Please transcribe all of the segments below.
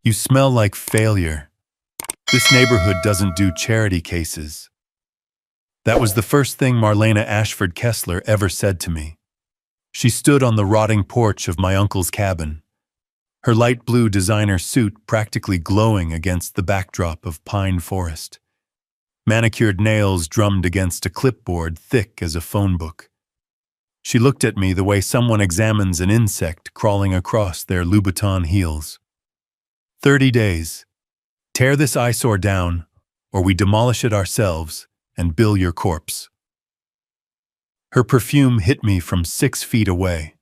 You smell like failure. This neighborhood doesn't do charity cases. That was the first thing Marlena Ashford Kessler ever said to me. She stood on the rotting porch of my uncle's cabin, her light blue designer suit practically glowing against the backdrop of pine forest. Manicured nails drummed against a clipboard thick as a phone book. She looked at me the way someone examines an insect crawling across their Louboutin heels. 30 days. Tear this eyesore down, or we demolish it ourselves and bill your corpse. Her perfume hit me from 6 feet away.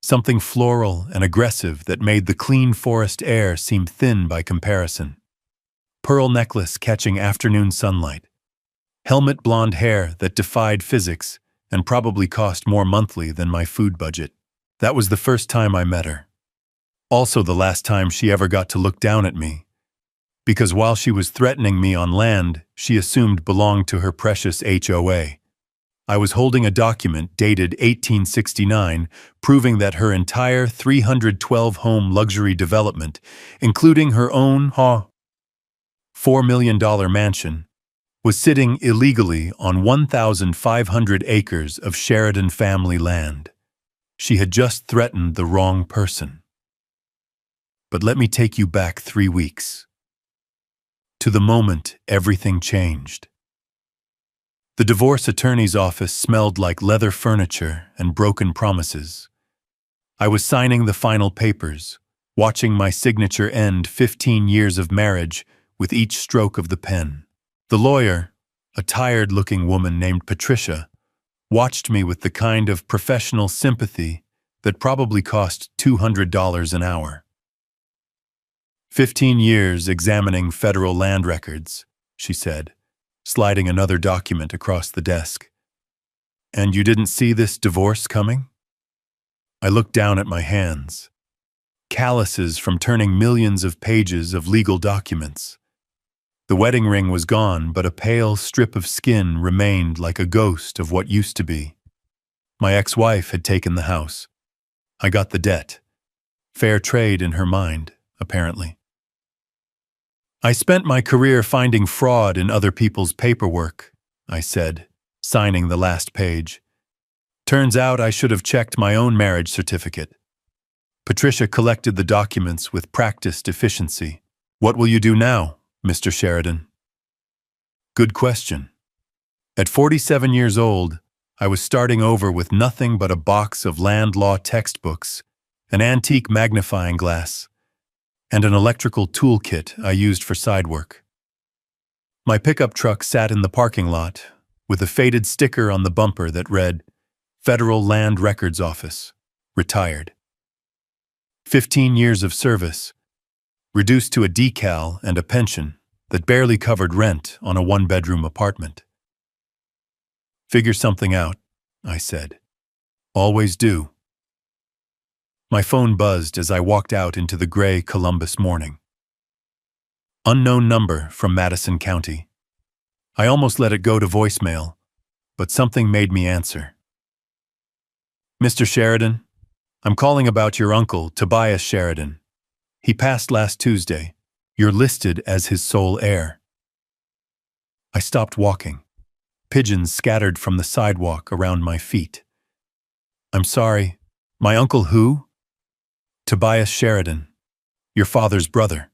Something floral and aggressive that made the clean forest air seem thin by comparison. Pearl necklace catching afternoon sunlight. Helmet blonde hair that defied physics and probably cost more monthly than my food budget. That was the first time I met her. Also the last time she ever got to look down at me. Because while she was threatening me on land, she assumed belonged to her precious HOA. I was holding a document dated 1869 proving that her entire 312-home luxury development, including her own $4 million mansion, was sitting illegally on 1,500 acres of Sheridan family land. She had just threatened the wrong person. But let me take you back 3 weeks. To the moment everything changed. The divorce attorney's office smelled like leather furniture and broken promises. I was signing the final papers, watching my signature end 15 years of marriage with each stroke of the pen. The lawyer, a tired-looking woman named Patricia, watched me with the kind of professional sympathy that probably cost $200 an hour. 15 years examining federal land records, she said, sliding another document across the desk. And you didn't see this divorce coming? I looked down at my hands. Calluses from turning millions of pages of legal documents. The wedding ring was gone, but a pale strip of skin remained like a ghost of what used to be. My ex-wife had taken the house. I got the debt. Fair trade in her mind, apparently. I spent my career finding fraud in other people's paperwork, I said, signing the last page. Turns out I should have checked my own marriage certificate. Patricia collected the documents with practiced efficiency. What will you do now, Mr. Sheridan? Good question. At 47 years old, I was starting over with nothing but a box of land law textbooks, an antique magnifying glass, and an electrical toolkit I used for side work. My pickup truck sat in the parking lot with a faded sticker on the bumper that read, Federal Land Records Office, retired. 15 years of service, reduced to a decal and a pension that barely covered rent on a 1-bedroom apartment. Figure something out, I said. Always do. My phone buzzed as I walked out into the gray Columbus morning. Unknown number from Madison County. I almost let it go to voicemail, but something made me answer. Mr. Sheridan, I'm calling about your uncle, Tobias Sheridan. He passed last Tuesday. You're listed as his sole heir. I stopped walking. Pigeons scattered from the sidewalk around my feet. I'm sorry, my uncle who? Tobias Sheridan, your father's brother.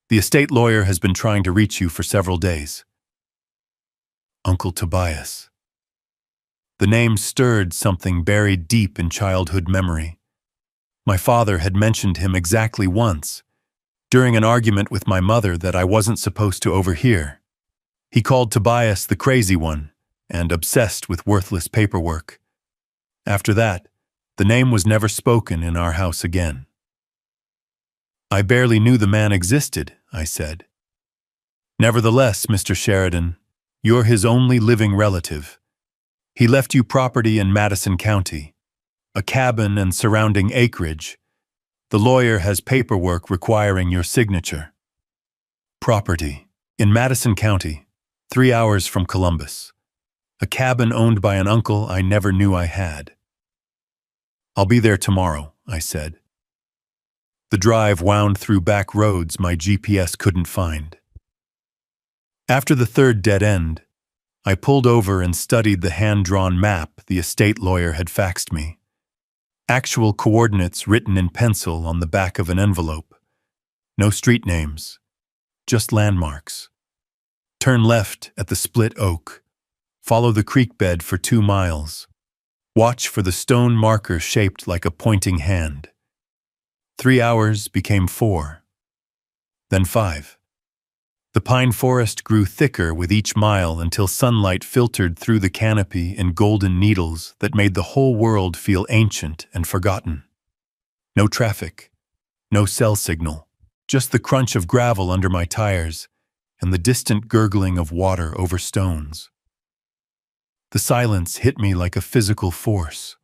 The estate lawyer has been trying to reach you for several days. Uncle Tobias. The name stirred something buried deep in childhood memory. My father had mentioned him exactly once, during an argument with my mother that I wasn't supposed to overhear. He called Tobias the crazy one and obsessed with worthless paperwork. After that, the name was never spoken in our house again. I barely knew the man existed, I said. Nevertheless, Mr. Sheridan, you're his only living relative. He left you property in Madison County, a cabin and surrounding acreage. The lawyer has paperwork requiring your signature. Property in Madison County, 3 hours from Columbus. A cabin owned by an uncle I never knew I had. I'll be there tomorrow, I said. The drive wound through back roads my GPS couldn't find. After the third dead end, I pulled over and studied the hand-drawn map the estate lawyer had faxed me. Actual coordinates written in pencil on the back of an envelope. No street names, just landmarks. Turn left at the split oak. Follow the creek bed for 2 miles. Watch for the stone marker shaped like a pointing hand. 3 hours became 4. Then 5. The pine forest grew thicker with each mile until sunlight filtered through the canopy in golden needles that made the whole world feel ancient and forgotten. No traffic, no cell signal, just the crunch of gravel under my tires and the distant gurgling of water over stones. The silence hit me like a physical force.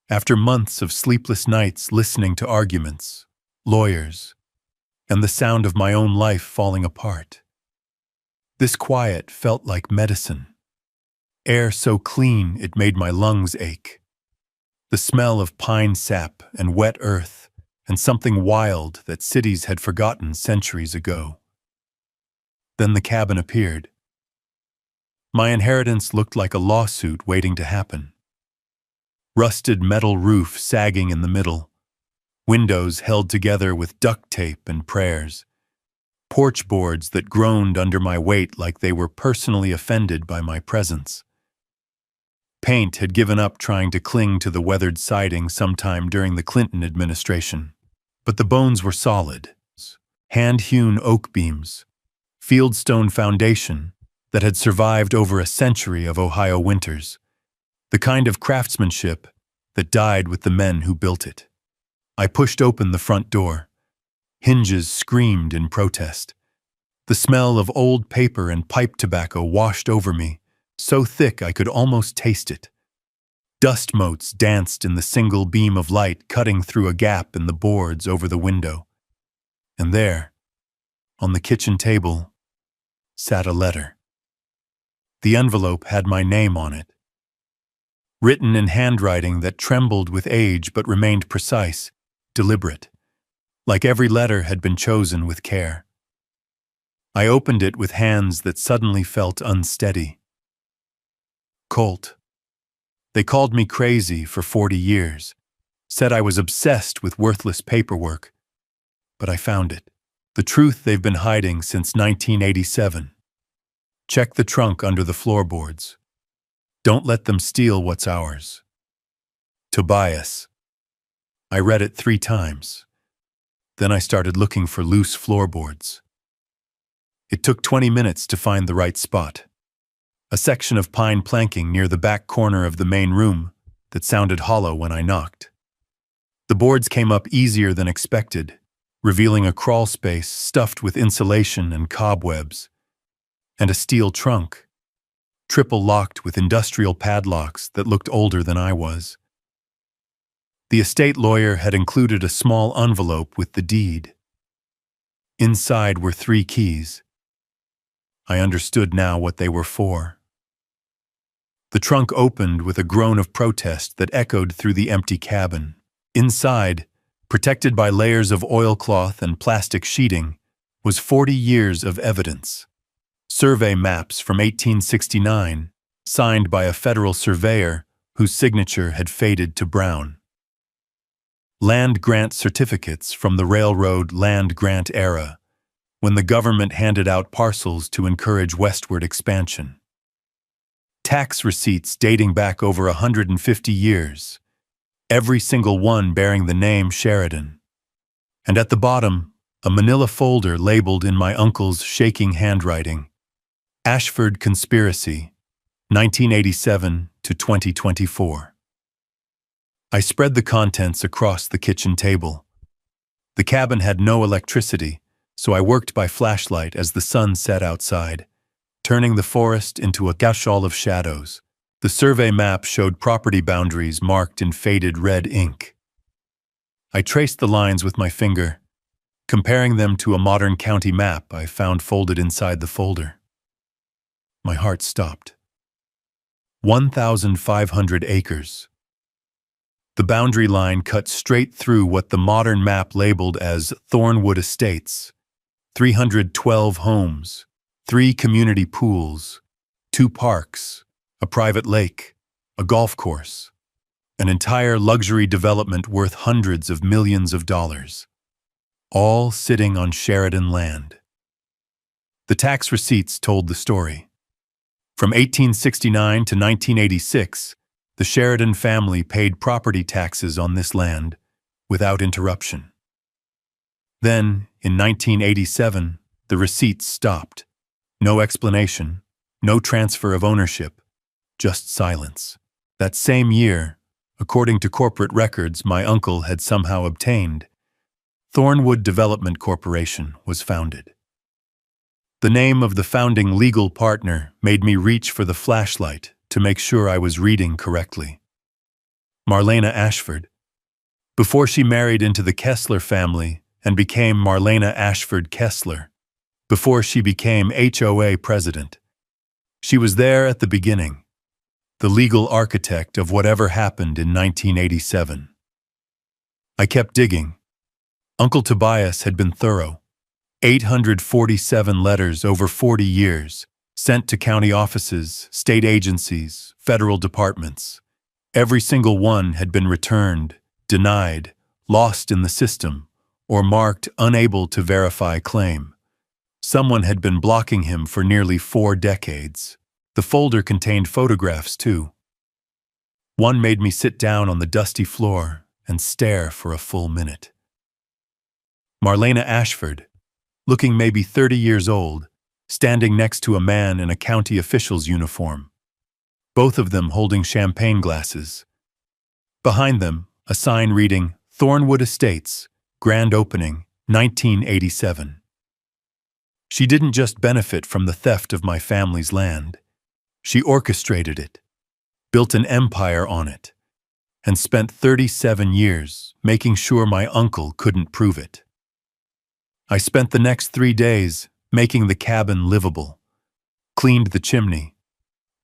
After months of sleepless nights listening to arguments, lawyers, and the sound of my own life falling apart, this quiet felt like medicine. Air so clean it made my lungs ache. The smell of pine sap and wet earth, and something wild that cities had forgotten centuries ago. Then the cabin appeared. My inheritance looked like a lawsuit waiting to happen. Rusted metal roof sagging in the middle, windows held together with duct tape and prayers, porch boards that groaned under my weight like they were personally offended by my presence. Paint had given up trying to cling to the weathered siding sometime during the Clinton administration, but the bones were solid. Hand-hewn oak beams, fieldstone foundation that had survived over a century of Ohio winters, the kind of craftsmanship that died with the men who built it. I pushed open the front door. Hinges screamed in protest. The smell of old paper and pipe tobacco washed over me, so thick I could almost taste it. Dust motes danced in the single beam of light cutting through a gap in the boards over the window. And there, on the kitchen table, sat a letter. The envelope had my name on it, written in handwriting that trembled with age but remained precise, deliberate, like every letter had been chosen with care. I opened it with hands that suddenly felt unsteady. Colt. They called me crazy for 40 years, said I was obsessed with worthless paperwork, but I found it. The truth they've been hiding since 1987. Check the trunk under the floorboards. Don't let them steal what's ours. Tobias. I read it 3 times. Then I started looking for loose floorboards. It took 20 minutes to find the right spot. A section of pine planking near the back corner of the main room that sounded hollow when I knocked. The boards came up easier than expected, revealing a crawl space stuffed with insulation and cobwebs, and a steel trunk, triple locked with industrial padlocks that looked older than I was. The estate lawyer had included a small envelope with the deed. Inside were 3 keys. I understood now what they were for. The trunk opened with a groan of protest that echoed through the empty cabin. Inside, protected by layers of oilcloth and plastic sheeting, was 40 years of evidence. Survey maps from 1869, signed by a federal surveyor whose signature had faded to brown. Land grant certificates from the railroad land grant era, when the government handed out parcels to encourage westward expansion. Tax receipts dating back over 150 years, every single one bearing the name Sheridan. And at the bottom, a manila folder labeled in my uncle's shaking handwriting, Ashford Conspiracy, 1987 to 2024. I spread the contents across the kitchen table. The cabin had no electricity, so I worked by flashlight as the sun set outside, turning the forest into a gashall of shadows. The survey map showed property boundaries marked in faded red ink. I traced the lines with my finger, comparing them to a modern county map I found folded inside the folder. My heart stopped. 1,500 acres. The boundary line cut straight through what the modern map labeled as Thornwood Estates. 312 homes, 3 community pools, 2 parks, a private lake, a golf course, an entire luxury development worth hundreds of millions of dollars, all sitting on Sheridan land. The tax receipts told the story. From 1869 to 1986, the Sheridan family paid property taxes on this land without interruption. Then, in 1987, the receipts stopped. No explanation, no transfer of ownership, just silence. That same year, according to corporate records my uncle had somehow obtained, Thornwood Development Corporation was founded. The name of the founding legal partner made me reach for the flashlight to make sure I was reading correctly. Marlena Ashford. Before she married into the Kessler family and became Marlena Ashford Kessler, before she became HOA president, she was there at the beginning, the legal architect of whatever happened in 1987. I kept digging. Uncle Tobias had been thorough. 847 letters over 40 years, sent to county offices, state agencies, federal departments. Every single one had been returned, denied, lost in the system, or marked unable to verify claim. Someone had been blocking him for nearly 4 decades. The folder contained photographs, too. One made me sit down on the dusty floor and stare for a full minute. Marlena Ashford, looking maybe 30 years old, standing next to a man in a county official's uniform, both of them holding champagne glasses. Behind them, a sign reading, Thornwood Estates, Grand Opening, 1987. She didn't just benefit from the theft of my family's land. She orchestrated it, built an empire on it, and spent 37 years making sure my uncle couldn't prove it. I spent the next 3 days making the cabin livable, cleaned the chimney,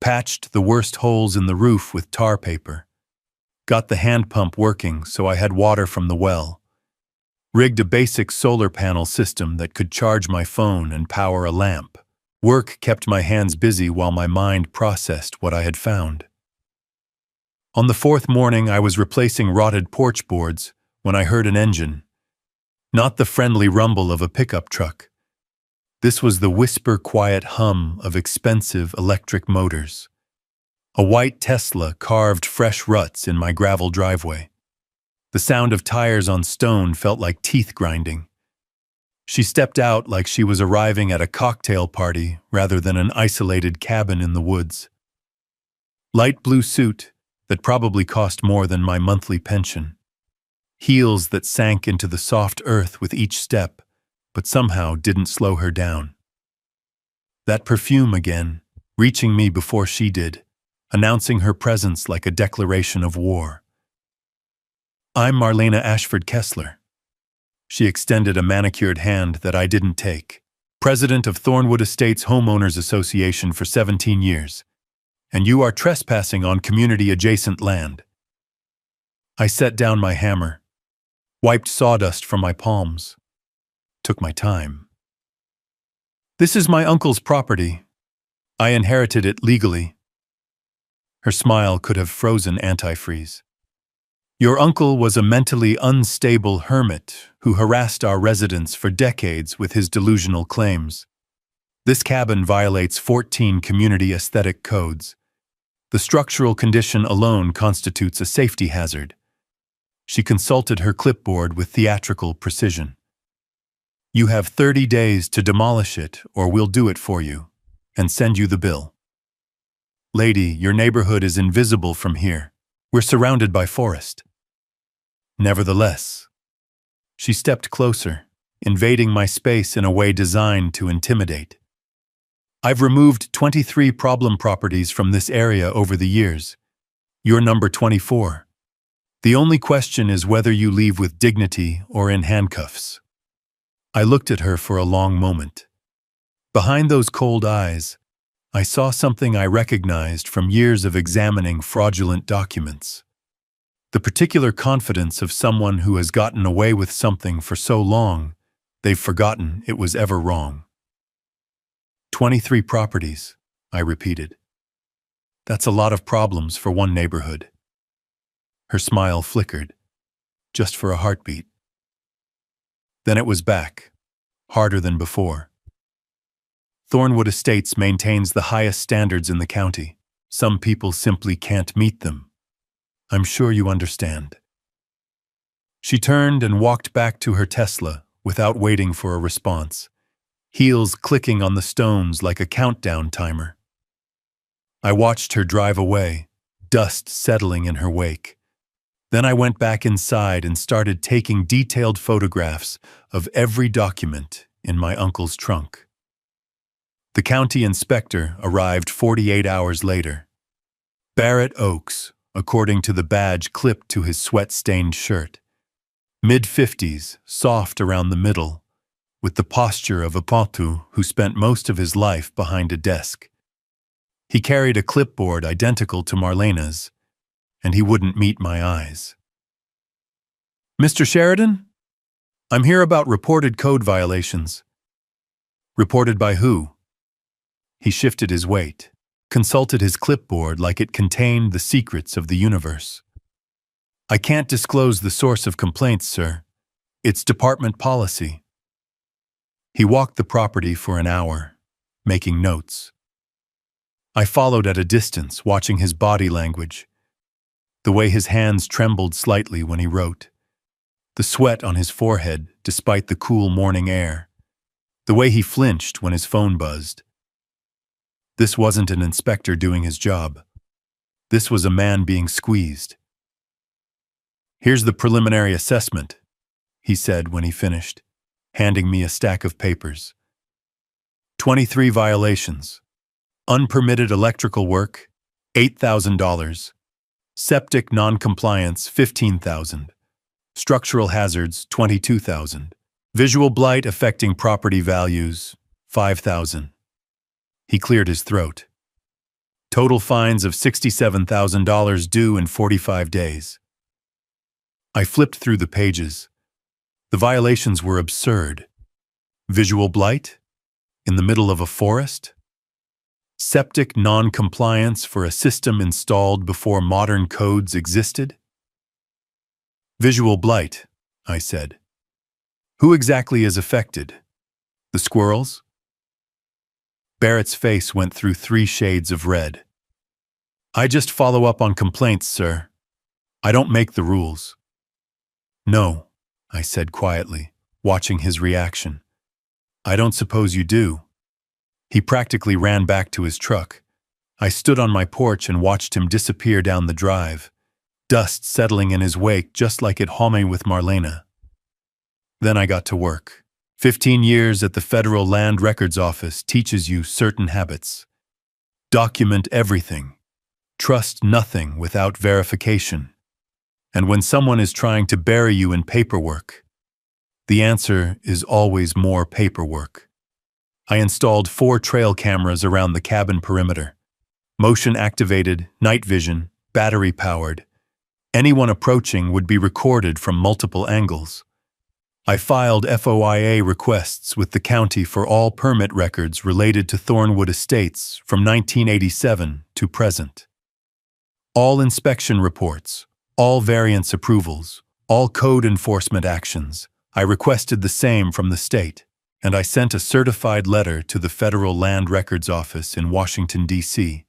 patched the worst holes in the roof with tar paper, got the hand pump working so I had water from the well, rigged a basic solar panel system that could charge my phone and power a lamp. Work kept my hands busy while my mind processed what I had found. On the 4th morning, I was replacing rotted porch boards when I heard an engine. Not the friendly rumble of a pickup truck. This was the whisper-quiet hum of expensive electric motors. A white Tesla carved fresh ruts in my gravel driveway. The sound of tires on stone felt like teeth grinding. She stepped out like she was arriving at a cocktail party rather than an isolated cabin in the woods. Light blue suit that probably cost more than my monthly pension. Heels that sank into the soft earth with each step, but somehow didn't slow her down. That perfume again, reaching me before she did, announcing her presence like a declaration of war. I'm Marlena Ashford Kessler. She extended a manicured hand that I didn't take. President of Thornwood Estates Homeowners Association for 17 years. And you are trespassing on community-adjacent land. I set down my hammer, wiped sawdust from my palms, took my time. This is my uncle's property. I inherited it legally. Her smile could have frozen antifreeze. Your uncle was a mentally unstable hermit who harassed our residents for decades with his delusional claims. This cabin violates 14 community aesthetic codes. The structural condition alone constitutes a safety hazard. She consulted her clipboard with theatrical precision. You have 30 days to demolish it, or we'll do it for you, and send you the bill. Lady, your neighborhood is invisible from here. We're surrounded by forest. Nevertheless, she stepped closer, invading my space in a way designed to intimidate. I've removed 23 problem properties from this area over the years. You're number 24. The only question is whether you leave with dignity or in handcuffs. I looked at her for a long moment. Behind those cold eyes, I saw something I recognized from years of examining fraudulent documents. The particular confidence of someone who has gotten away with something for so long, they've forgotten it was ever wrong. 23 properties, I repeated. That's a lot of problems for one neighborhood. Her smile flickered, just for a heartbeat. Then it was back, harder than before. Thornwood Estates maintains the highest standards in the county. Some people simply can't meet them. I'm sure you understand. She turned and walked back to her Tesla without waiting for a response, heels clicking on the stones like a countdown timer. I watched her drive away, dust settling in her wake. Then I went back inside and started taking detailed photographs of every document in my uncle's trunk. The county inspector arrived 48 hours later. Barrett Oaks, according to the badge clipped to his sweat-stained shirt. Mid-50s, soft around the middle, with the posture of a potu who spent most of his life behind a desk. He carried a clipboard identical to Marlena's, and he wouldn't meet my eyes. Mr. Sheridan? I'm here about reported code violations. Reported by who? He shifted his weight, consulted his clipboard like it contained the secrets of the universe. I can't disclose the source of complaints, sir. It's department policy. He walked the property for an hour, making notes. I followed at a distance, watching his body language, the way his hands trembled slightly when he wrote, the sweat on his forehead despite the cool morning air, the way he flinched when his phone buzzed. This wasn't an inspector doing his job. This was a man being squeezed. Here's the preliminary assessment, he said when he finished, handing me a stack of papers. 23 violations. Unpermitted electrical work, $8,000. Septic non-compliance, $15,000. Structural hazards, $22,000. Visual blight affecting property values, $5,000. He cleared his throat. Total fines of $67,000 due in 45 days. I flipped through the pages. The violations were absurd. Visual blight? In the middle of a forest? Septic non-compliance for a system installed before modern codes existed? Visual blight, I said. Who exactly is affected? The squirrels? Barrett's face went through 3 shades of red. I just follow up on complaints, sir. I don't make the rules. No, I said quietly, watching his reaction. I don't suppose you do. He practically ran back to his truck. I stood on my porch and watched him disappear down the drive, dust settling in his wake just like at home with Marlena. Then I got to work. 15 years at the Federal Land Records Office teaches you certain habits. Document everything. Trust nothing without verification. And when someone is trying to bury you in paperwork, the answer is always more paperwork. I installed 4 trail cameras around the cabin perimeter. Motion-activated, night vision, battery-powered. Anyone approaching would be recorded from multiple angles. I filed FOIA requests with the county for all permit records related to Thornwood Estates from 1987 to present. All inspection reports, all variance approvals, all code enforcement actions. I requested the same from the state, and I sent a certified letter to the Federal Land Records Office in Washington, D.C.,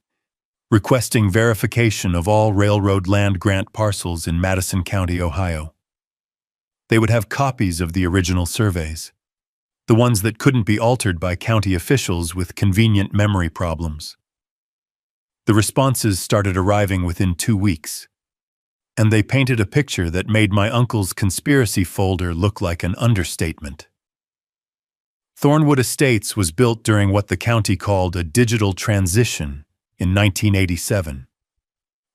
requesting verification of all railroad land grant parcels in Madison County, Ohio. They would have copies of the original surveys, the ones that couldn't be altered by county officials with convenient memory problems. The responses started arriving within 2 weeks, and they painted a picture that made my uncle's conspiracy folder look like an understatement. Thornwood Estates was built during what the county called a digital transition in 1987.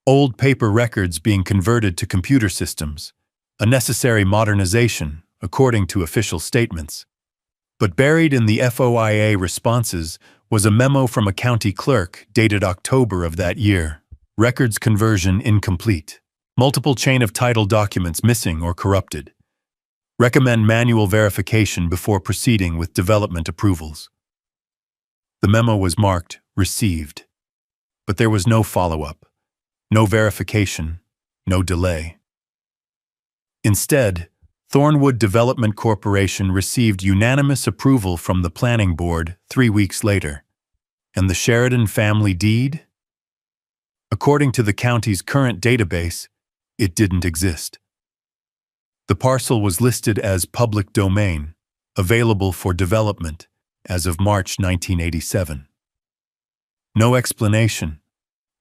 Old paper records being converted to computer systems, a necessary modernization, according to official statements. But buried in the FOIA responses was a memo from a county clerk dated October of that year. Records conversion incomplete. Multiple chain of title documents missing or corrupted. Recommend manual verification before proceeding with development approvals. The memo was marked received, but there was no follow-up, no verification, no delay. Instead, Thornwood Development Corporation received unanimous approval from the planning board 3 weeks later. And the Sheridan family deed? According to the county's current database, it didn't exist. The parcel was listed as public domain, available for development as of March 1987. No explanation,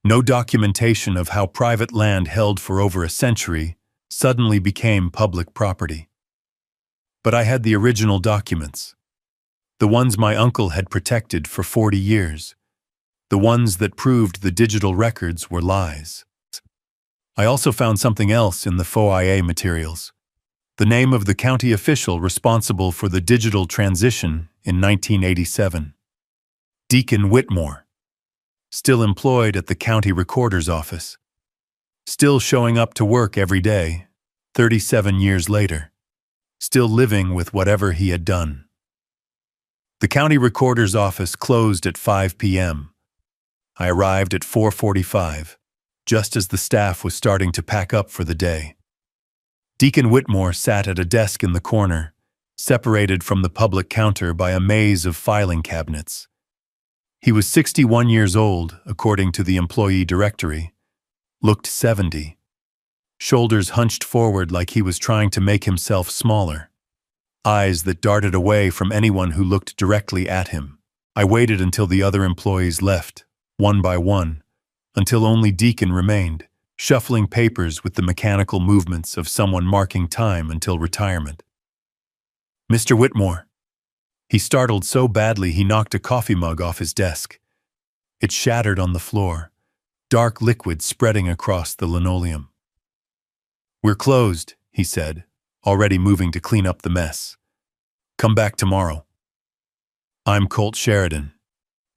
no documentation of how private land held for over a century suddenly became public property. But I had the original documents, the ones my uncle had protected for 40 years, the ones that proved the digital records were lies. I also found something else in the HOA materials, the name of the county official responsible for the digital transition in 1987. Deacon Whitmore, still employed at the county recorder's office, still showing up to work every day, 37 years later, still living with whatever he had done. The county recorder's office closed at 5 p.m. I arrived at 4:45, just as the staff was starting to pack up for the day. Deacon Whitmore sat at a desk in the corner, separated from the public counter by a maze of filing cabinets. He was 61 years old, according to the employee directory, looked 70, shoulders hunched forward like he was trying to make himself smaller, eyes that darted away from anyone who looked directly at him. I waited until the other employees left, one by one, until only Deacon remained, shuffling papers with the mechanical movements of someone marking time until retirement. Mr. Whitmore. He startled so badly he knocked a coffee mug off his desk. It shattered on the floor, dark liquid spreading across the linoleum. "We're closed," he said, already moving to clean up the mess. "Come back tomorrow." "I'm Colt Sheridan.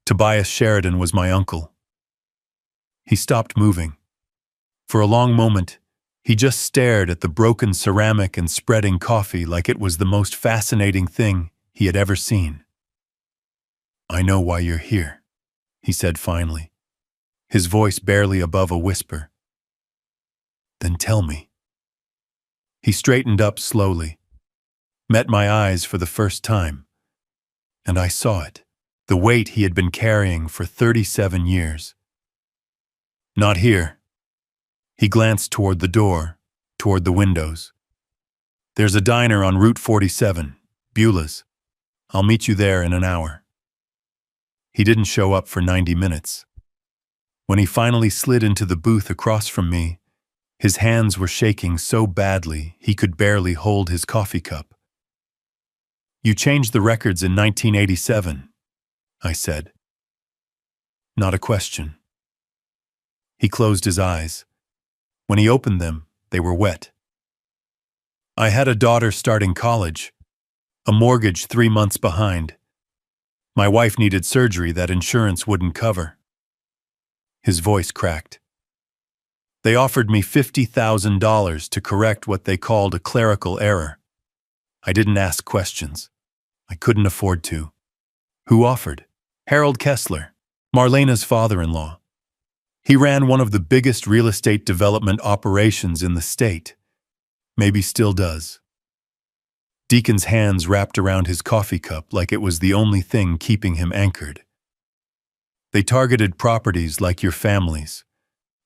Tobias Sheridan was my uncle." He stopped moving. For a long moment, he just stared at the broken ceramic and spreading coffee like it was the most fascinating thing he had ever seen. "I know why you're here," he said finally, his voice barely above a whisper. "Then tell me." He straightened up slowly, met my eyes for the first time, and I saw it, the weight he had been carrying for 37 years. "Not here." He glanced toward the door, toward the windows. "There's a diner on Route 47, Beulah's. I'll meet you there in an hour." He didn't show up for 90 minutes. When he finally slid into the booth across from me, his hands were shaking so badly he could barely hold his coffee cup. "You changed the records in 1987, I said. Not a question. He closed his eyes. When he opened them, they were wet. "I had a daughter starting college, a mortgage 3 months behind. My wife needed surgery that insurance wouldn't cover." His voice cracked. "They offered me $50,000 to correct what they called a clerical error. I didn't ask questions. I couldn't afford to." "Who offered?" "Harold Kessler, Marlena's father-in-law. He ran one of the biggest real estate development operations in the state. Maybe still does." Deacon's hands wrapped around his coffee cup like it was the only thing keeping him anchored. "They targeted properties like your family's,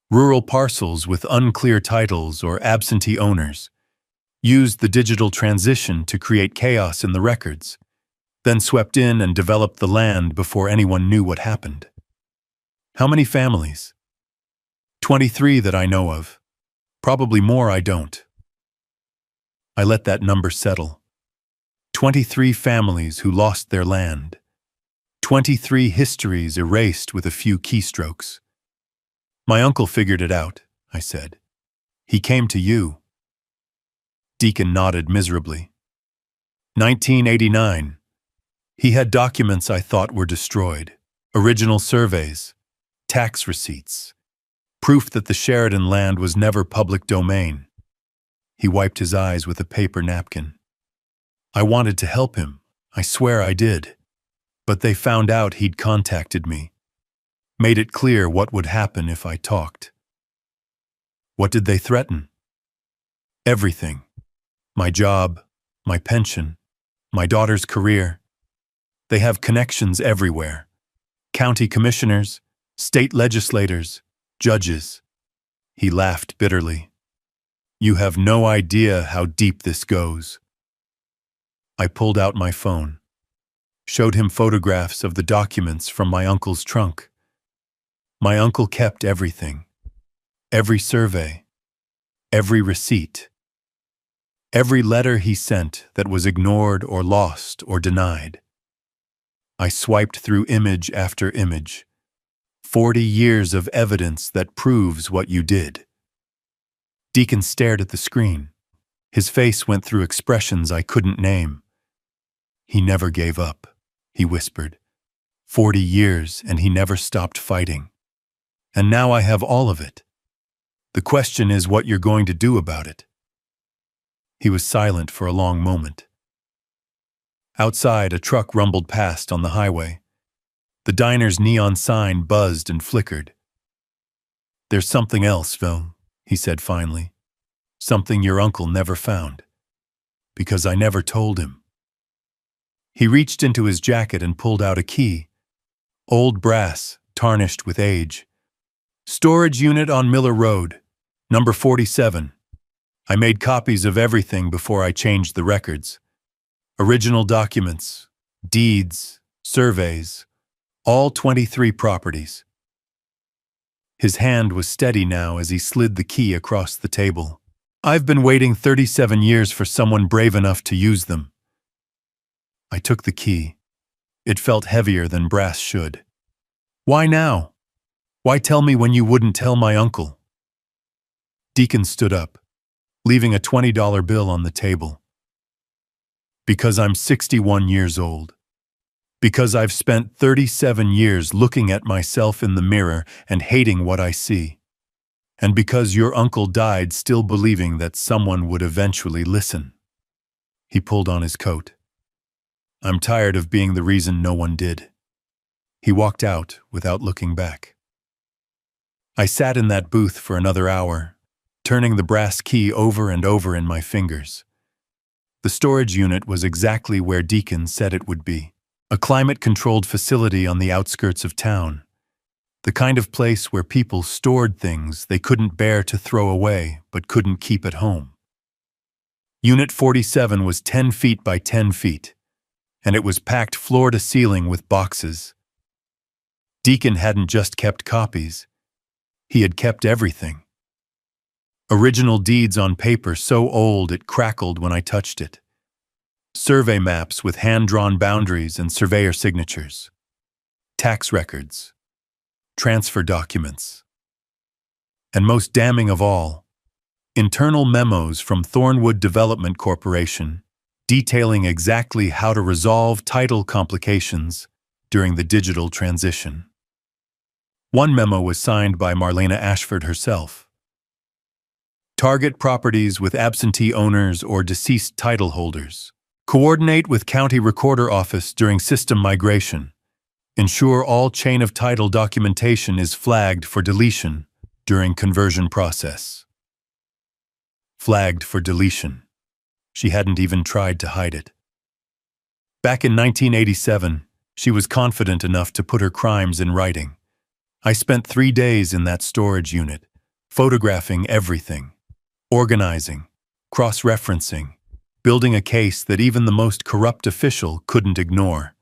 rural parcels with unclear titles or absentee owners, used the digital transition to create chaos in the records, then swept in and developed the land before anyone knew what happened." "How many families?" 23 that I know of. Probably more I don't." I let that number settle. 23 families who lost their land. 23 histories erased with a few keystrokes. "My uncle figured it out," I said. "He came to you." Deacon nodded miserably. 1989. He had documents I thought were destroyed. Original surveys, tax receipts, proof that the Sheridan land was never public domain. He wiped his eyes with a paper napkin. I wanted to help him, I swear I did. But they found out he'd contacted me. Made it clear what would happen if I talked. What did they threaten? Everything. My job, my pension, my daughter's career. They have connections everywhere. County commissioners, state legislators, judges. He laughed bitterly. You have no idea how deep this goes. I pulled out my phone, showed him photographs of the documents from my uncle's trunk. My uncle kept everything. Every survey, every receipt, every letter he sent that was ignored or lost or denied. I swiped through image after image. 40 years of evidence that proves what you did. Deacon stared at the screen. His face went through expressions I couldn't name. He never gave up, he whispered. 40 years and he never stopped fighting. And now I have all of it. The question is what you're going to do about it. He was silent for a long moment. Outside, a truck rumbled past on the highway. The diner's neon sign buzzed and flickered. There's something else, Phil, he said finally. Something your uncle never found. Because I never told him. He reached into his jacket and pulled out a key. Old brass, tarnished with age. Storage unit on Miller Road, number 47. I made copies of everything before I changed the records. Original documents, deeds, surveys, all 23 properties. His hand was steady now as he slid the key across the table. I've been waiting 37 years for someone brave enough to use them. I took the key. It felt heavier than brass should. Why now? Why tell me when you wouldn't tell my uncle? Deacon stood up, leaving a $20 bill on the table. Because I'm 61 years old. Because I've spent 37 years looking at myself in the mirror and hating what I see. And because your uncle died still believing that someone would eventually listen. He pulled on his coat. I'm tired of being the reason no one did. He walked out without looking back. I sat in that booth for another hour, turning the brass key over and over in my fingers. The storage unit was exactly where Deacon said it would be. A climate-controlled facility on the outskirts of town. The kind of place where people stored things they couldn't bear to throw away but couldn't keep at home. Unit 47 was 10 feet by 10 feet, and it was packed floor to ceiling with boxes. Deacon hadn't just kept copies. He had kept everything. Original deeds on paper so old it crackled when I touched it. Survey maps with hand-drawn boundaries and surveyor signatures. Tax records. Transfer documents. And most damning of all, internal memos from Thornwood Development Corporation detailing exactly how to resolve title complications during the digital transition. One memo was signed by Marlena Ashford herself. Target properties with absentee owners or deceased title holders. Coordinate with County Recorder Office during system migration. Ensure all chain of title documentation is flagged for deletion during conversion process. Flagged for deletion. She hadn't even tried to hide it. Back in 1987, she was confident enough to put her crimes in writing. I spent 3 days in that storage unit, photographing everything, organizing, cross-referencing, building a case that even the most corrupt official couldn't ignore.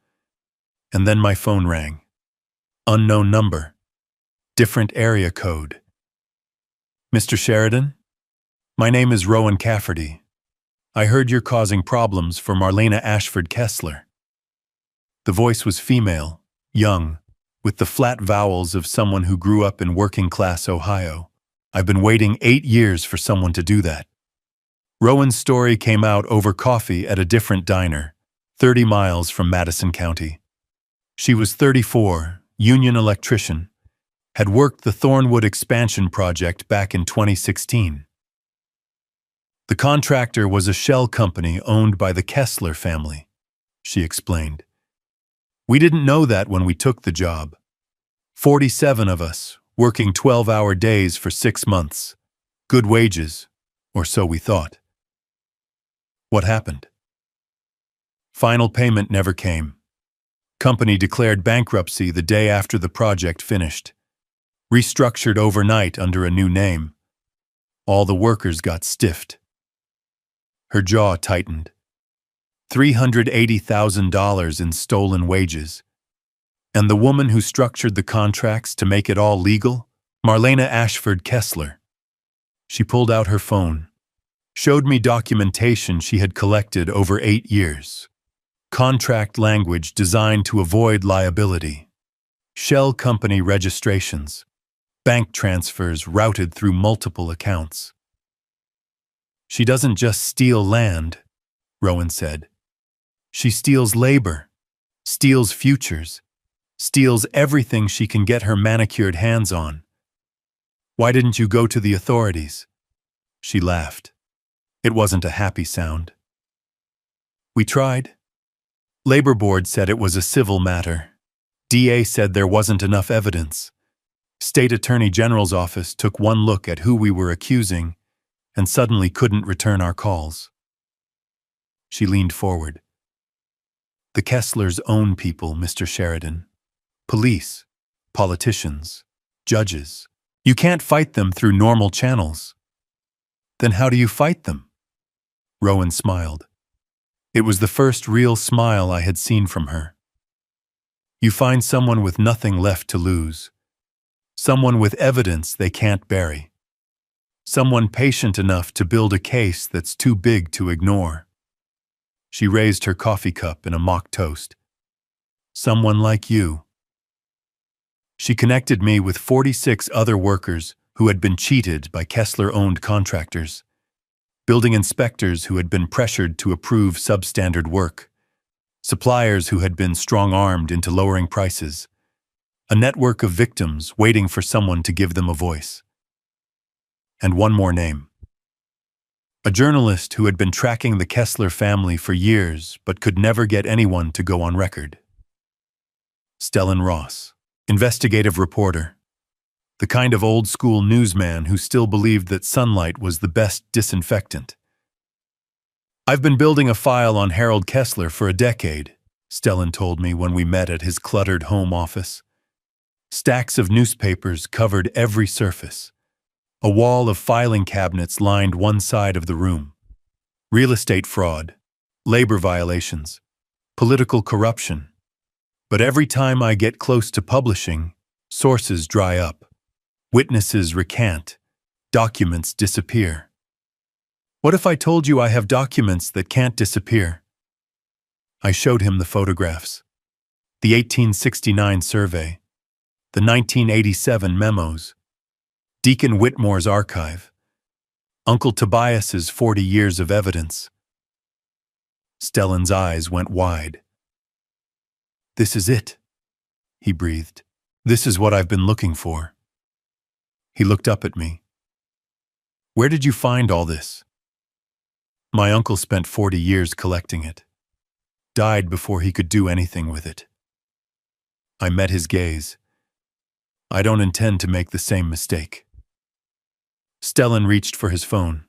And then my phone rang. Unknown number. Different area code. Mr. Sheridan? My name is Rowan Cafferty. I heard you're causing problems for Marlena Ashford Kessler. The voice was female, young, with the flat vowels of someone who grew up in working-class Ohio. I've been waiting 8 years for someone to do that. Rowan's story came out over coffee at a different diner, 30 miles from Madison County. She was 34, union electrician, had worked the Thornwood expansion project back in 2016. The contractor was a shell company owned by the Kessler family, she explained. We didn't know that when we took the job. 47 of us, working 12-hour days for 6 months. Good wages, or so we thought. What happened? Final payment never came. Company declared bankruptcy the day after the project finished. Restructured overnight under a new name. All the workers got stiffed. Her jaw tightened. $380,000 in stolen wages. And the woman who structured the contracts to make it all legal? Marlena Ashford Kessler. She pulled out her phone, showed me documentation she had collected over 8 years. Contract language designed to avoid liability. Shell company registrations. Bank transfers routed through multiple accounts. She doesn't just steal land, Rowan said. She steals labor, steals futures, steals everything she can get her manicured hands on. Why didn't you go to the authorities? She laughed. It wasn't a happy sound. We tried. Labor Board said it was a civil matter. DA said there wasn't enough evidence. State Attorney General's office took one look at who we were accusing and suddenly couldn't return our calls. She leaned forward. The Kesslers own people, Mr. Sheridan. Police, politicians, judges. You can't fight them through normal channels. Then how do you fight them? Rowan smiled. It was the first real smile I had seen from her. You find someone with nothing left to lose. Someone with evidence they can't bury. Someone patient enough to build a case that's too big to ignore. She raised her coffee cup in a mock toast. Someone like you. She connected me with 46 other workers who had been cheated by Kessler-owned contractors. Building inspectors who had been pressured to approve substandard work. Suppliers who had been strong-armed into lowering prices. A network of victims waiting for someone to give them a voice. And one more name. A journalist who had been tracking the Kessler family for years but could never get anyone to go on record. Stellan Ross, investigative reporter. The kind of old-school newsman who still believed that sunlight was the best disinfectant. I've been building a file on Harold Kessler for a decade, Stellan told me when we met at his cluttered home office. Stacks of newspapers covered every surface. A wall of filing cabinets lined one side of the room. Real estate fraud, labor violations, political corruption. But every time I get close to publishing, sources dry up. Witnesses recant. Documents disappear. What if I told you I have documents that can't disappear? I showed him the photographs. The 1869 survey. The 1987 memos. Deacon Whitmore's archive. Uncle Tobias's 40 years of evidence. Stellan's eyes went wide. This is it, he breathed. This is what I've been looking for. He looked up at me. Where did you find all this? My uncle spent 40 years collecting it. Died before he could do anything with it. I met his gaze. I don't intend to make the same mistake. Stellan reached for his phone.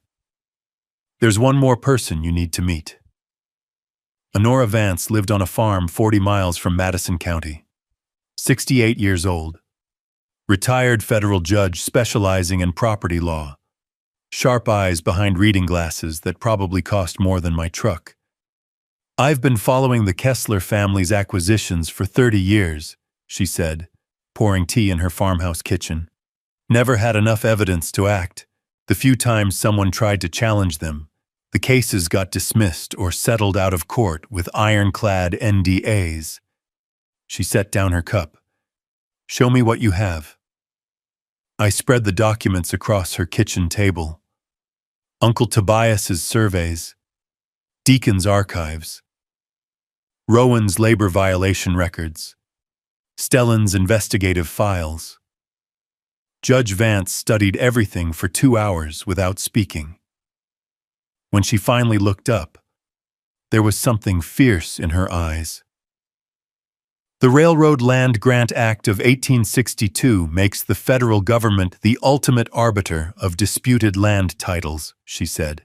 There's one more person you need to meet. Honora Vance lived on a farm 40 miles from Madison County. 68 years old. Retired federal judge specializing in property law. Sharp eyes behind reading glasses that probably cost more than my truck. I've been following the Kessler family's acquisitions for 30 years, she said, pouring tea in her farmhouse kitchen. Never had enough evidence to act. The few times someone tried to challenge them, the cases got dismissed or settled out of court with ironclad NDAs. She set down her cup. Show me what you have. I spread the documents across her kitchen table. Uncle Tobias's surveys. Deacon's archives. Rowan's labor violation records. Stellan's investigative files. Judge Vance studied everything for 2 hours without speaking. When she finally looked up, there was something fierce in her eyes. The Railroad Land Grant Act of 1862 makes the federal government the ultimate arbiter of disputed land titles, she said.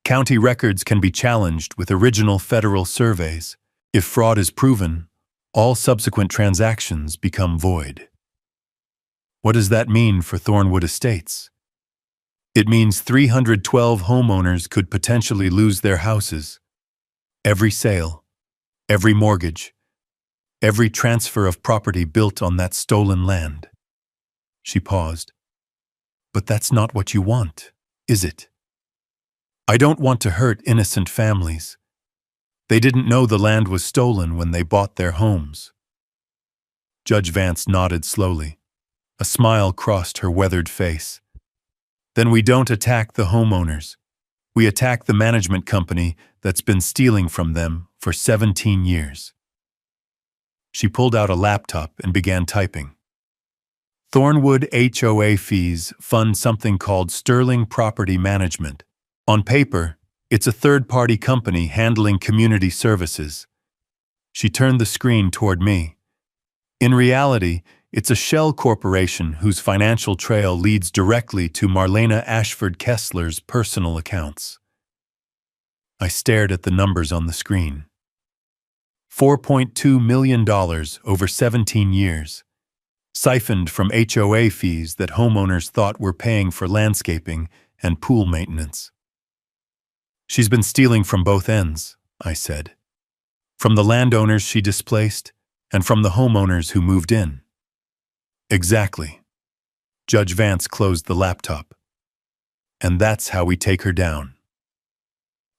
County records can be challenged with original federal surveys. If fraud is proven, all subsequent transactions become void. What does that mean for Thornwood Estates? It means 312 homeowners could potentially lose their houses. Every sale, every mortgage, every transfer of property built on that stolen land. She paused. But that's not what you want, is it? I don't want to hurt innocent families. They didn't know the land was stolen when they bought their homes. Judge Vance nodded slowly. A smile crossed her weathered face. Then we don't attack the homeowners. We attack the management company that's been stealing from them for 17 years. She pulled out a laptop and began typing. Thornwood HOA fees fund something called Sterling Property Management. On paper, it's a third-party company handling community services. She turned the screen toward me. In reality, it's a shell corporation whose financial trail leads directly to Marlena Ashford Kessler's personal accounts. I stared at the numbers on the screen. $4.2 million over 17 years, siphoned from HOA fees that homeowners thought were paying for landscaping and pool maintenance. She's been stealing from both ends, I said. From the landowners she displaced and from the homeowners who moved in. Exactly. Judge Vance closed the laptop. And that's how we take her down.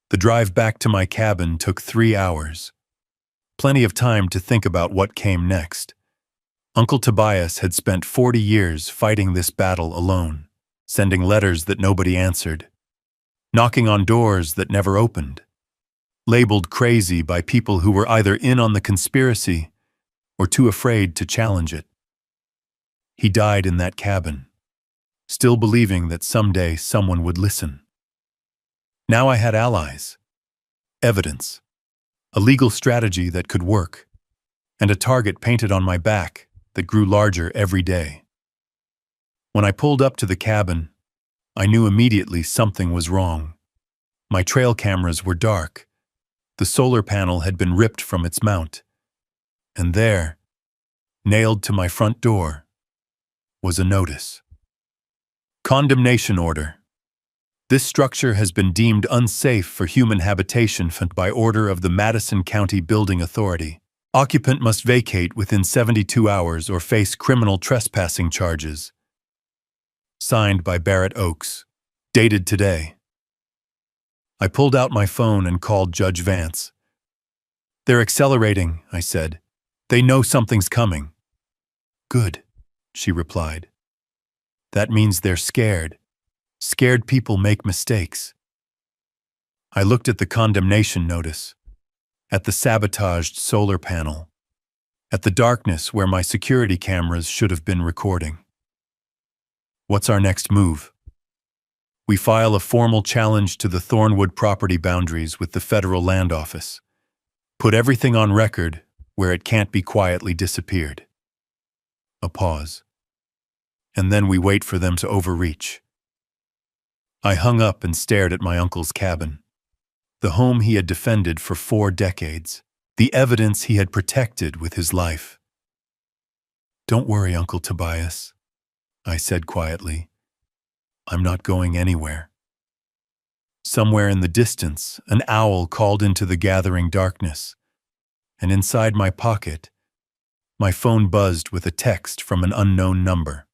The drive back to my cabin took 3 hours. Plenty of time to think about what came next. Uncle Tobias had spent 40 years fighting this battle alone, sending letters that nobody answered, knocking on doors that never opened, labeled crazy by people who were either in on the conspiracy or too afraid to challenge it. He died in that cabin, still believing that someday someone would listen. Now I had allies, evidence, a legal strategy that could work, and a target painted on my back that grew larger every day. When I pulled up to the cabin, I knew immediately something was wrong. My trail cameras were dark. The solar panel had been ripped from its mount. And there, nailed to my front door, was a notice. Condemnation order. This structure has been deemed unsafe for human habitation by order of the Madison County Building Authority. Occupant must vacate within 72 hours or face criminal trespassing charges. Signed by Barrett Oakes. Dated today. I pulled out my phone and called Judge Vance. They're accelerating, I said. They know something's coming. Good, she replied. That means they're scared. Scared people make mistakes. I looked at the condemnation notice, at the sabotaged solar panel, at the darkness where my security cameras should have been recording. What's our next move? We file a formal challenge to the Thornwood property boundaries with the Federal Land Office. Put everything on record where it can't be quietly disappeared. A pause. And then we wait for them to overreach. I hung up and stared at my uncle's cabin, the home he had defended for 4 decades, the evidence he had protected with his life. Don't worry, Uncle Tobias, I said quietly. I'm not going anywhere. Somewhere in the distance, an owl called into the gathering darkness, and inside my pocket, my phone buzzed with a text from an unknown number.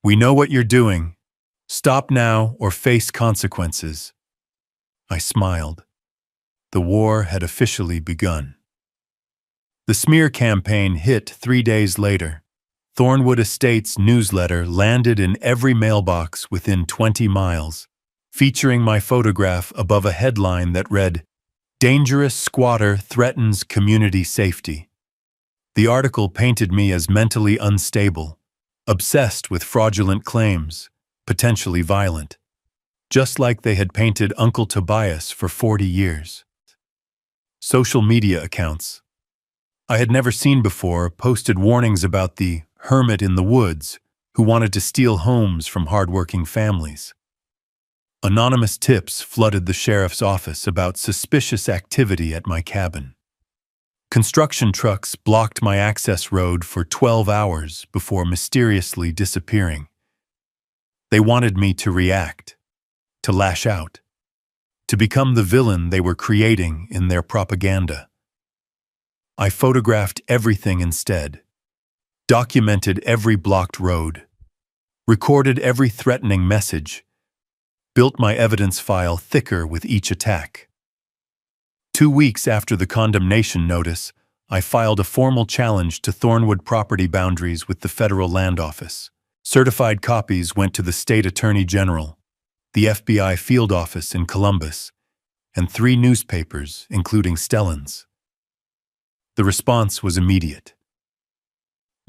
We know what you're doing. Stop now or face consequences. I smiled. The war had officially begun. The smear campaign hit 3 days later. Thornwood Estates newsletter landed in every mailbox within 20 miles, featuring my photograph above a headline that read, "Dangerous Squatter Threatens Community Safety." The article painted me as mentally unstable, obsessed with fraudulent claims, potentially violent, just like they had painted Uncle Tobias for 40 years. Social media accounts I had never seen before posted warnings about the hermit in the woods who wanted to steal homes from hardworking families. Anonymous tips flooded the sheriff's office about suspicious activity at my cabin. Construction trucks blocked my access road for 12 hours before mysteriously disappearing. They wanted me to react, to lash out, to become the villain they were creating in their propaganda. I photographed everything instead, documented every blocked road, recorded every threatening message, built my evidence file thicker with each attack. 2 weeks after the condemnation notice, I filed a formal challenge to Thornwood property boundaries with the Federal Land Office. Certified copies went to the State Attorney General, the FBI field office in Columbus, and 3 newspapers, including Stellan's. The response was immediate.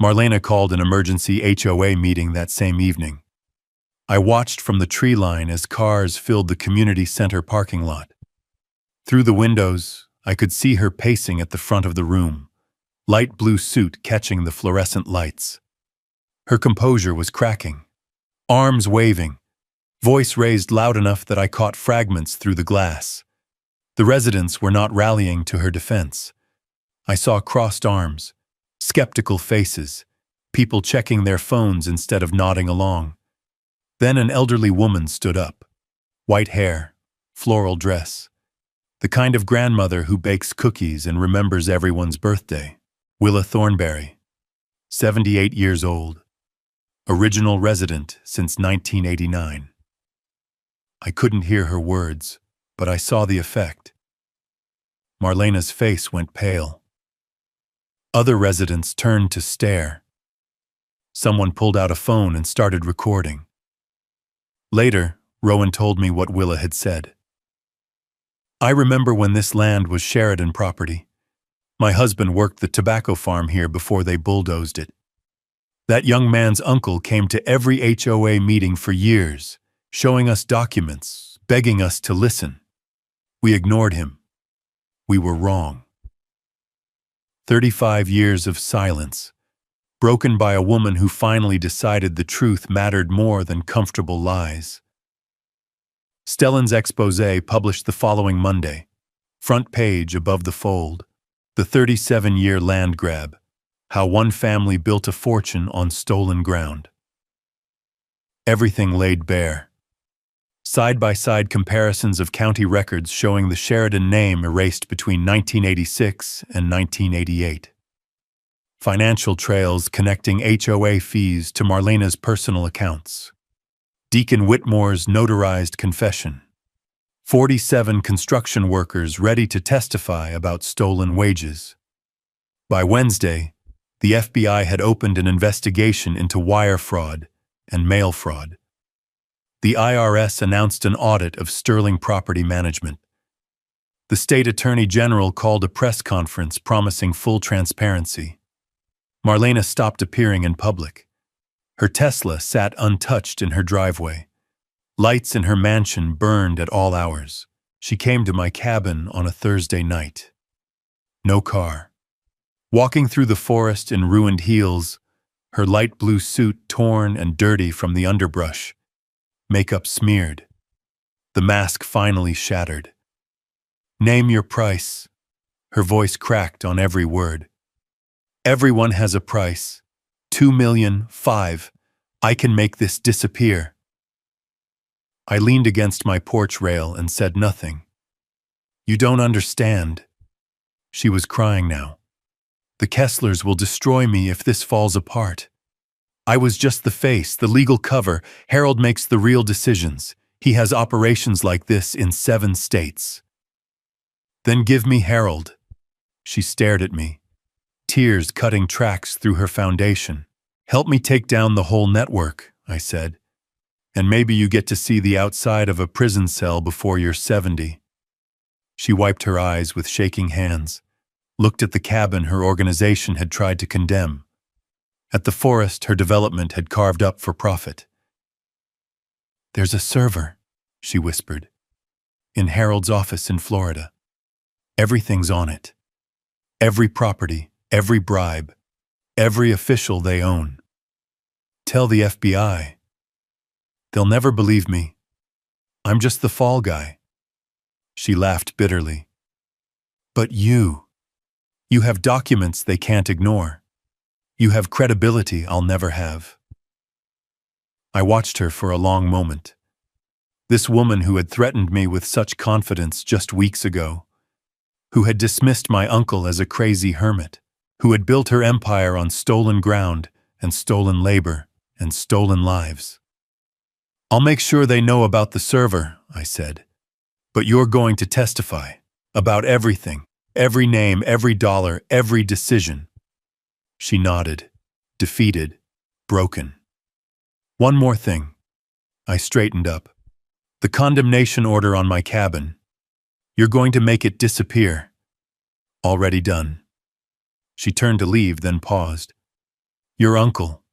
Marlena called an emergency HOA meeting that same evening. I watched from the tree line as cars filled the community center parking lot. Through the windows, I could see her pacing at the front of the room, light blue suit catching the fluorescent lights. Her composure was cracking, arms waving, voice raised loud enough that I caught fragments through the glass. The residents were not rallying to her defense. I saw crossed arms, skeptical faces, people checking their phones instead of nodding along. Then an elderly woman stood up. White hair, floral dress. The kind of grandmother who bakes cookies and remembers everyone's birthday. Willa Thornberry, 78 years old. Original resident since 1989. I couldn't hear her words, but I saw the effect. Marlena's face went pale. Other residents turned to stare. Someone pulled out a phone and started recording. Later, Rowan told me what Willa had said. I remember when this land was Sheridan property. My husband worked the tobacco farm here before they bulldozed it. That young man's uncle came to every HOA meeting for years, showing us documents, begging us to listen. We ignored him. We were wrong. 35 years of silence, broken by a woman who finally decided the truth mattered more than comfortable lies. Stellan's expose published the following Monday, front page above the fold, the 37-year land grab, how one family built a fortune on stolen ground. Everything laid bare. Side-by-side comparisons of county records showing the Sheridan name erased between 1986 and 1988. Financial trails connecting HOA fees to Marlena's personal accounts. Deacon Whitmore's notarized confession. 47 construction workers ready to testify about stolen wages. By Wednesday, the FBI had opened an investigation into wire fraud and mail fraud. The IRS announced an audit of Sterling Property Management. The State Attorney General called a press conference promising full transparency. Marlena stopped appearing in public. Her Tesla sat untouched in her driveway. Lights in her mansion burned at all hours. She came to my cabin on a Thursday night. No car. Walking through the forest in ruined heels, her light blue suit torn and dirty from the underbrush, makeup smeared. The mask finally shattered. Name your price. Her voice cracked on every word. Everyone has a price. 2,000,000, I can make this disappear. I leaned against my porch rail and said nothing. You don't understand. She was crying now. The Kesslers will destroy me if this falls apart. I was just the face, the legal cover. Harold makes the real decisions. He has operations like this in 7 states. Then give me Harold. She stared at me, tears cutting tracks through her foundation. Help me take down the whole network, I said. And maybe you get to see the outside of a prison cell before you're 70. She wiped her eyes with shaking hands, looked at the cabin her organization had tried to condemn. at the forest her development had carved up for profit. "There's a server," she whispered, "in Harold's office in Florida. Everything's on it. Every property, every bribe, every official they own. Tell the FBI. They'll never believe me. I'm just the fall guy." She laughed bitterly. "But you have documents they can't ignore. You have credibility I'll never have." I watched her for a long moment. This woman who had threatened me with such confidence just weeks ago, who had dismissed my uncle as a crazy hermit, who had built her empire on stolen ground and stolen labor and stolen lives. "I'll make sure they know about the server," I said. "But you're going to testify about everything, every name, every dollar, every decision." She nodded, defeated, broken. "One more thing." I straightened up. "The condemnation order on my cabin. You're going to make it disappear." "Already done." She turned to leave, then paused. "Your uncle.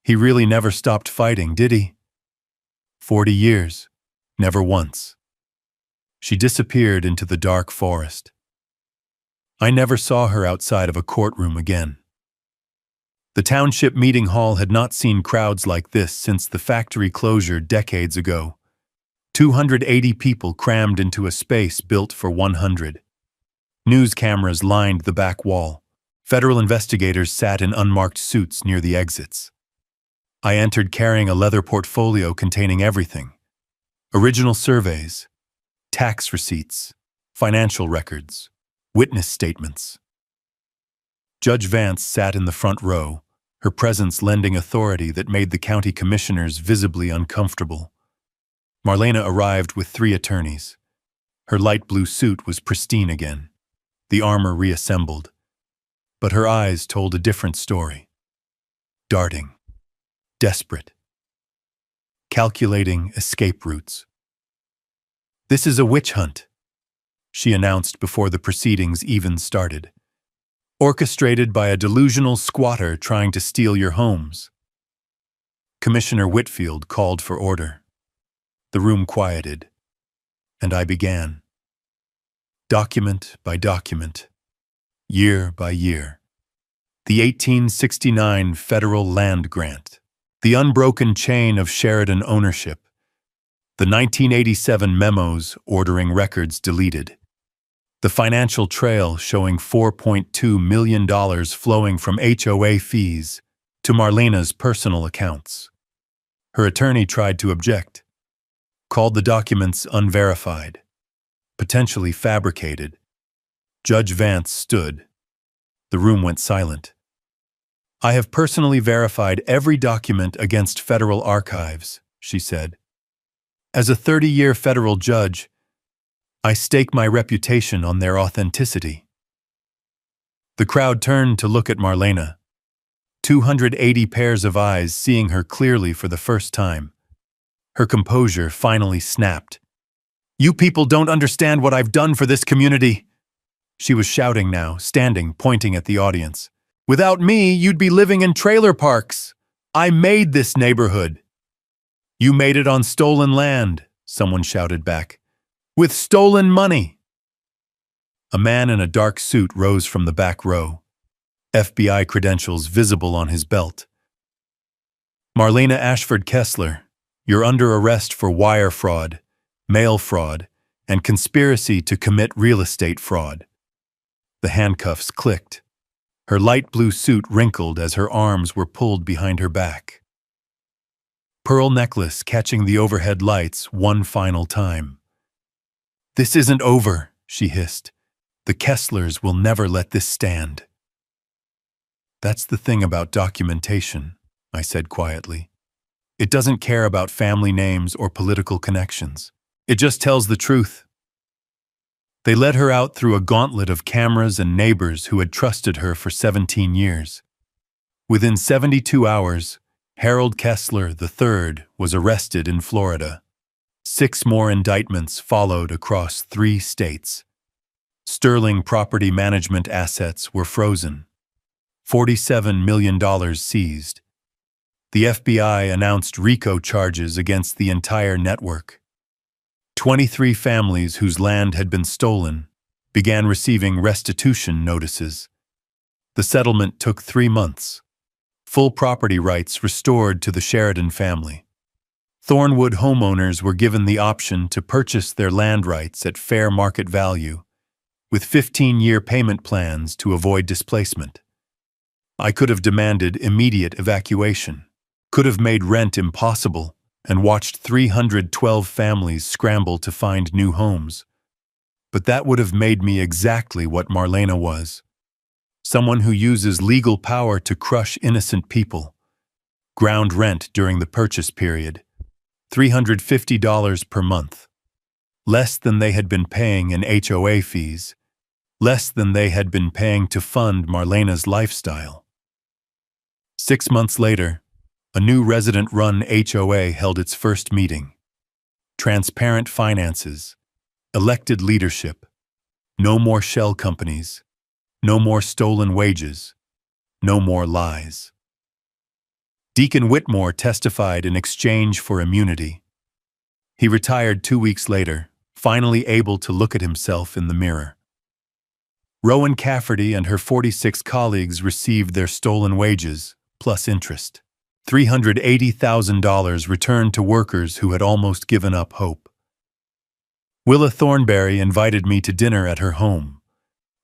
He really never stopped fighting, did he?" 40 years. Never once." She disappeared into the dark forest. I never saw her outside of a courtroom again. The township meeting hall had not seen crowds like this since the factory closure decades ago. 280 people crammed into a space built for 100. News cameras lined the back wall. Federal investigators sat in unmarked suits near the exits. I entered carrying a leather portfolio containing everything: original surveys, tax receipts, financial records, witness statements. Judge Vance sat in the front row, her presence lending authority that made the county commissioners visibly uncomfortable. Marlena arrived with 3 attorneys. Her light blue suit was pristine again, the armor reassembled. But her eyes told a different story. Darting. Desperate. Calculating escape routes. "This is a witch hunt," she announced before the proceedings even started. "Orchestrated by a delusional squatter trying to steal your homes." Commissioner Whitfield called for order. The room quieted, and I began. Document by document, year by year. The 1869 federal land grant, the unbroken chain of Sheridan ownership, the 1987 memos ordering records deleted, the financial trail showing $4.2 million flowing from HOA fees to Marlena's personal accounts. Her attorney tried to object, called the documents unverified, potentially fabricated. Judge Vance stood. The room went silent. "I have personally verified every document against federal archives," she said. "As a 30-year federal judge, I stake my reputation on their authenticity." The crowd turned to look at Marlena, 280 pairs of eyes seeing her clearly for the first time. Her composure finally snapped. "You people don't understand what I've done for this community." She was shouting now, standing, pointing at the audience. "Without me, you'd be living in trailer parks. I made this neighborhood." "You made it on stolen land," someone shouted back. "With stolen money." A man in a dark suit rose from the back row, FBI credentials visible on his belt. "Marlena Ashford Kessler, you're under arrest for wire fraud, mail fraud, and conspiracy to commit real estate fraud." The handcuffs clicked. Her light blue suit wrinkled as her arms were pulled behind her back. Pearl necklace catching the overhead lights one final time. "This isn't over," she hissed. "The Kesslers will never let this stand." "That's the thing about documentation," I said quietly. "It doesn't care about family names or political connections. It just tells the truth." They led her out through a gauntlet of cameras and neighbors who had trusted her for 17 years. Within 72 hours, Harold Kessler III was arrested in Florida. 6 more indictments followed across 3 states. Sterling property management assets were frozen. $47 million seized. The FBI announced RICO charges against the entire network. 23 families whose land had been stolen began receiving restitution notices. The settlement took 3 months. Full property rights restored to the Sheridan family. Thornwood homeowners were given the option to purchase their land rights at fair market value, with 15-year payment plans to avoid displacement. I could have demanded immediate evacuation, could have made rent impossible, and watched 312 families scramble to find new homes. But that would have made me exactly what Marlena was. Someone who uses legal power to crush innocent people. Ground rent during the purchase period, $350 per month. Less than they had been paying in HOA fees. Less than they had been paying to fund Marlena's lifestyle. 6 months later, a new resident-run HOA held its first meeting. Transparent finances, elected leadership, no more shell companies, no more stolen wages, no more lies. Deacon Whitmore testified in exchange for immunity. He retired 2 weeks later, finally able to look at himself in the mirror. Rowan Cafferty and her 46 colleagues received their stolen wages, plus interest. $380,000 returned to workers who had almost given up hope. Willa Thornberry invited me to dinner at her home.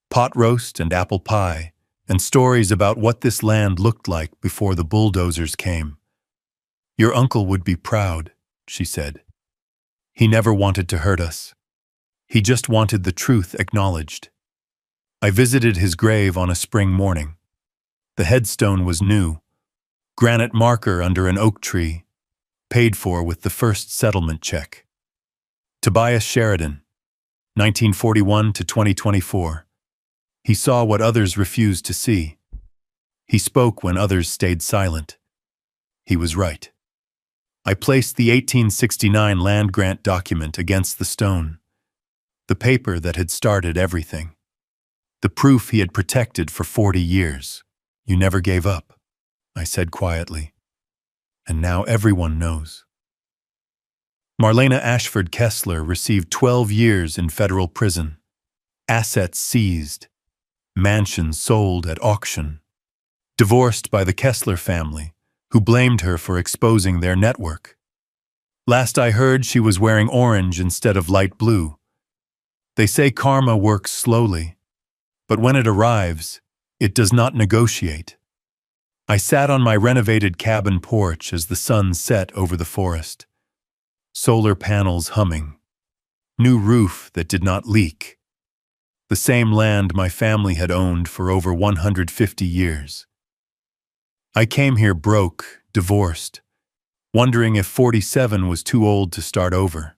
Pot roast and apple pie, and stories about what this land looked like before the bulldozers came. "Your uncle would be proud," she said. "He never wanted to hurt us. He just wanted the truth acknowledged." I visited his grave on a spring morning. The headstone was new. Granite marker under an oak tree, paid for with the first settlement check. Tobias Sheridan, 1941 to 2024. He saw what others refused to see. He spoke when others stayed silent. He was right. I placed the 1869 land grant document against the stone, the paper that had started everything, the proof he had protected for 40 years. "You never gave up," I said quietly. "And now everyone knows." Marlena Ashford Kessler received 12 years in federal prison. Assets seized. Mansion sold at auction. Divorced by the Kessler family, who blamed her for exposing their network. Last I heard, she was wearing orange instead of light blue. They say karma works slowly, but when it arrives, it does not negotiate. I sat on my renovated cabin porch as the sun set over the forest. Solar panels humming. New roof that did not leak. The same land my family had owned for over 150 years. I came here broke, divorced, wondering if 47 was too old to start over.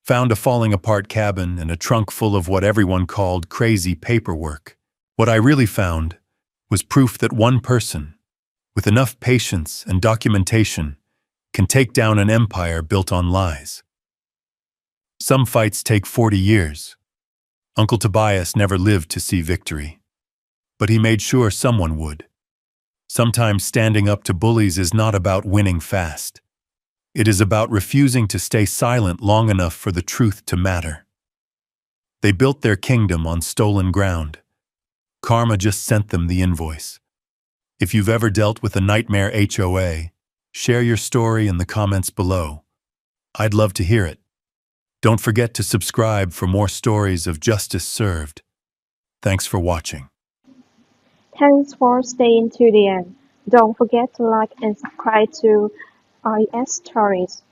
Found a falling-apart cabin and a trunk full of what everyone called crazy paperwork. What I really found was proof that one person, with enough patience and documentation, can take down an empire built on lies. Some fights take 40 years. Uncle Tobias never lived to see victory, but he made sure someone would. Sometimes standing up to bullies is not about winning fast. It is about refusing to stay silent long enough for the truth to matter. They built their kingdom on stolen ground. Karma just sent them the invoice. If you've ever dealt with a nightmare HOA, share your story in the comments below. I'd love to hear it. Don't forget to subscribe for more stories of justice served. Thanks for watching. Thanks for staying to the end. Don't forget to like and subscribe to IS Stories.